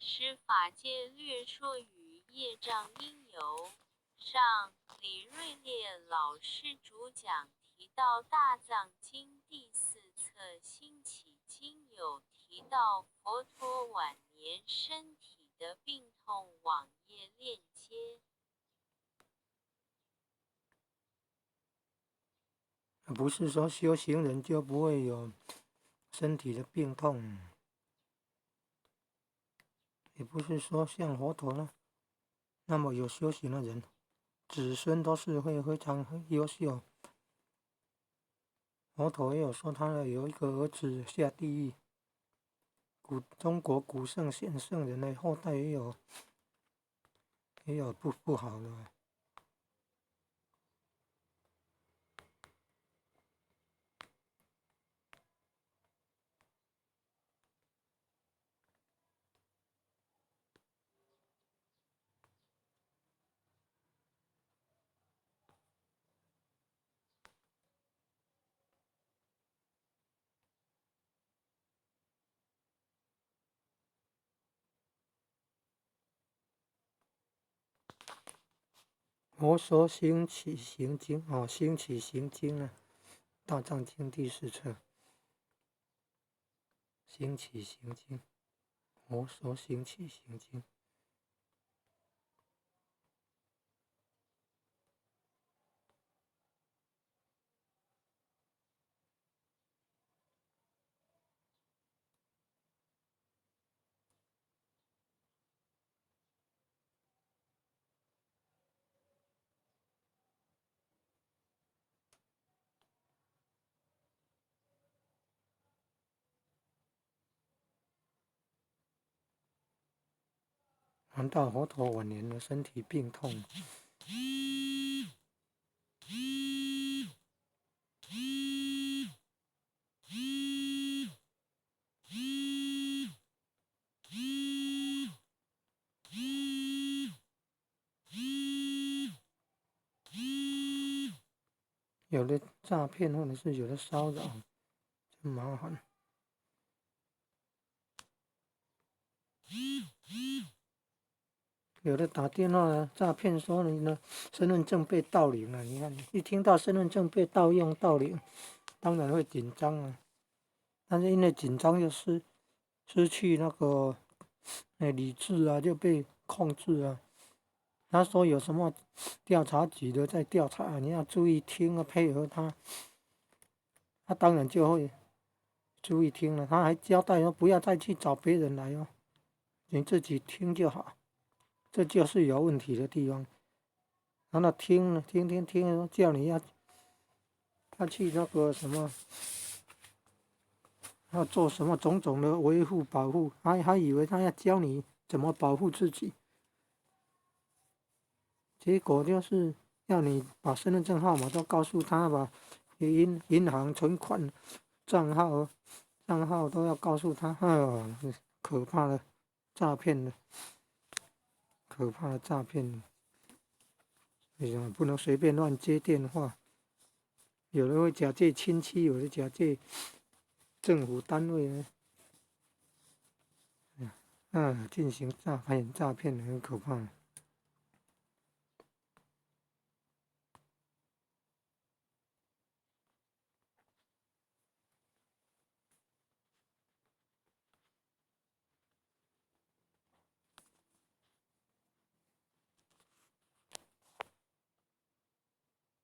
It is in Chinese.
是法界略说于业障因由上。李瑞烈老师主讲提到《大藏经》第4册兴起经有提到佛陀晚年身体的病痛网页链接。不是说修行人就不会有身体的病痛，也不是说像佛陀呢那么有修行的人，子孙都是会非常优秀。佛陀也有说他有一个儿子下地狱，中国古圣贤圣人的后代也有不好的。佛说兴起行经兴起行经啊，大藏经第4册，兴起行经，佛说兴起行经。谈到佛陀晚年的身体病痛，有的诈骗或者是有的骚扰，就麻烦。有的打电话诈骗说你的身份证被盗领了，你看一听到身份证被盗用盗领，当然会紧张啊。但是因为紧张就失去那个理智啊，就被控制啊。他说有什么调查局的在调查，你要注意听啊，配合他。他当然就会注意听了，他还交代说不要再去找别人来哦，你自己听就好。这就是有问题的地方。然后听了听，叫你要去那个什么，要做什么种种的维护保护，还以为他要教你怎么保护自己，结果就是要你把身份证号码都告诉他，把银行存款账号都要告诉他。可怕的诈骗的，可怕的诈骗。为什么不能随便乱接电话？有的会假借亲戚，有的假借政府单位呢，进行诈骗很可怕。